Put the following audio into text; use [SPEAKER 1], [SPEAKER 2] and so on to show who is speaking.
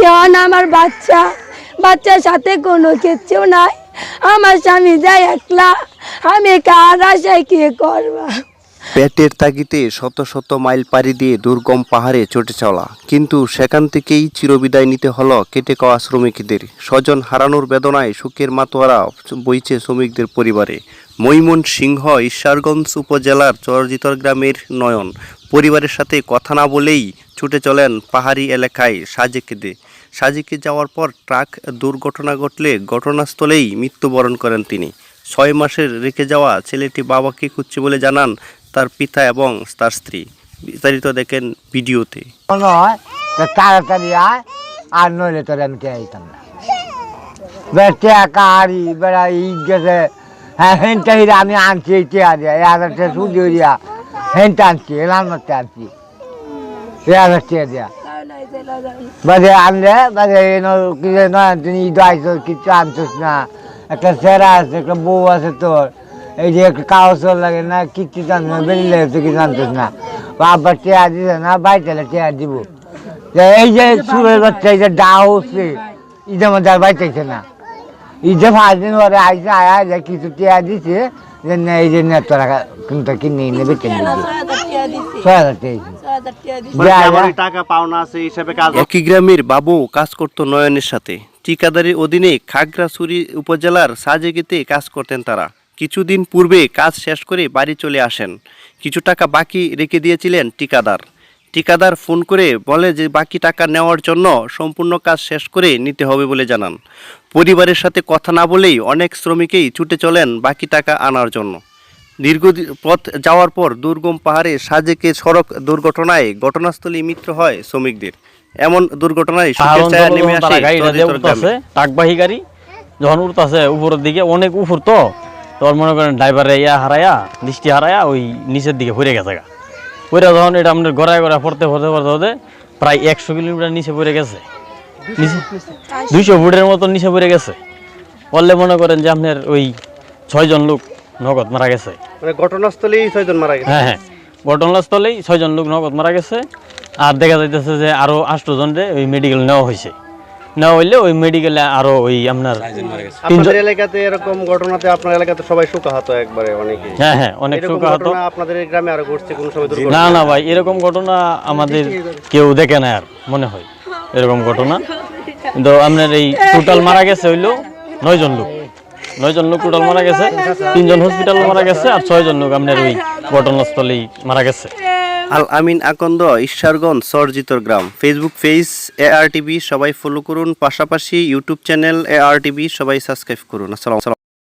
[SPEAKER 1] এখন আমার বাচ্চার সাথে কোনো কিচ্ছু নাই। আমার স্বামী যায় একলা, আমি কার আশায় কি করবা।
[SPEAKER 2] পেটের তাগিদে শত শত মাইল পাড়ি দিয়ে দুর্গম পাহাড়ে চটে চলা, কিন্তু সেখান থেকেই চিরবিদায় নিতে হলো কেটে খাওয়া শ্রমিকদের। স্বজন হারানোর বেদনায় সুখের মাতোয়ারা বইছে শ্রমিকদের পরিবারে। ময়মনসিংহ ঈশ্বরগঞ্জ উপজেলার চরজিতর গ্রামের নয়ন পরিবারের সাথে কথা না বলেই ছুটে চলেন পাহাড়ি এলাকায় সাজেকে যাওয়ার পর ট্রাক দুর্ঘটনা ঘটলে ঘটনাস্থলেই মৃত্যুবরণ করেন তিনি। 6 মাসের রেখে যাওয়া ছেলেটি বাবাকে খুঁজছে বলে জানান তার পিতা এবং তার স্ত্রী। বিস্তারিত দেখেন ভিডিওতে।
[SPEAKER 3] তাড়াতাড়ি আয়, আর নইলে তোর আমি চাইতাম না। কারি বেড়া ঈদ গেছে, হ্যাঁ হেনটা হিরা আমি আনছি, টিয়া দিয়া 1000 সুদি দিয়া হেনটা আনছি, এলামতে আনছি 1000 টিয়া দিয়া বাজে আনলে বাজে নয় তুমি ঈদ আইস কিছু আনছিস না। একটা চেরা আছে, একটা বউ আছে তোর, এই যে একটা কাগজ লাগে না, কিচ্ছু জানতো না, বেরিয়ে কিছু জানতিস না। আবার টিয়া দিছে না, বাইতালে টিয়া দিব। এই যে সুরের বাচ্চা, এই যে ডাউ হচ্ছে ঈদের মধ্যে আর বাইতেছে না। ঈদে 5 দিন পরে আইসে আয়া যে কিছু টিয়া দিছে, যে না এই যে তোরা কিন্তু কিনে এনে বেঁচে নিয়েছে 6000
[SPEAKER 2] টাকা পাওনা আছে হিসাবে কাজ। একই গ্রামের বাবু কাজ করতো নয়নের সাথে। ঠিকাদারির অধীনে খাগড়াছড়ি উপজেলার সাজেকেতে কাজ করতেন তারা। কিছুদিন পূর্বে কাজ শেষ করে বাড়ি চলে আসেন। কিছু টাকা বাকি রেখে দিয়েছিলেন ঠিকাদার ফোন করে বলে যে বাকি টাকা নেওয়ার জন্য সম্পূর্ণ কাজ শেষ করে নিতে হবে বলে জানান। পরিবারের সাথে কথা না বলেই অনেক শ্রমিকই ছুটে চলেন বাকি টাকা আনার জন্য। দীর্ঘ পথ যাওয়ার পর দুর্গম পাহাড়ে সাজেকে সড়ক দুর্ঘটনায় ঘটনাস্থলে মৃত্যু হয় শ্রমিকদের। এমন দুর্ঘটনায় শোকের ছায়া নেমে আসে
[SPEAKER 4] ট্রাকবাহী গাড়ি যখন উঠতেছে উপরের দিকে, অনেক উপর তো তোর মনে করেন ড্রাইভারে হারায়া দৃষ্টি হারায়া ওই নিচের দিকে পড়ে গেছে গা। পড়ে যখন এটা আমাদের গড়ায় পড়তে প্রায় 100 কিলোমিটার নিচে পড়ে গেছে, 200 ফুটের মতো নিচে পড়ে গেছে। বললে মনে করেন যে আপনার ওই 6 জন লোক নগদ মারা গেছে।
[SPEAKER 2] ঘটনাস্থলেই 6 জন মারা গেছে।
[SPEAKER 4] হ্যাঁ, ঘটনাস্থলেই 6 জন লোক নগদ মারা গেছে। আর দেখা যাইতেছে যে আরো 8 জনরে ওই মেডিকেল নেওয়া হয়েছে। নেওয়া হইলে ওই মেডিকেলে আরো ওই আপনার
[SPEAKER 2] 3 জন। এলাকাতে এরকম ঘটনাতে আপনার এলাকাতে সবাই শোকাহত একবারে অনেকে।
[SPEAKER 4] হ্যাঁ, অনেক শোকাহত।
[SPEAKER 2] আপনাদের গ্রামে আরো ঘটছে কোন সময় দুর্ঘটনা?
[SPEAKER 4] না ভাই, এরকম ঘটনা আমাদের কেউ দেখে না আর মনে হয় এরকম ঘটনা। কিন্তু আপনার এই টোটাল মারা গেছে হইলো 9 জন লোক টোটাল মারা গেছে। 3 জন হসপিটালে মারা গেছে, আর 6 জন লোক আপনার ওই ঘটনাস্থলেই মারা গেছে।
[SPEAKER 2] আল আমিন আকন্দ, ঈশ্বরগঞ্জ চরজিতর গ্রাম। ফেসবুক পেজ AR টিভি সবাই ফলো করুন, পাশাপাশি ইউটিউব চ্যানেল AR টিভি সবাই সাবস্ক্রাইব করুন। আসসালামু আলাইকুম।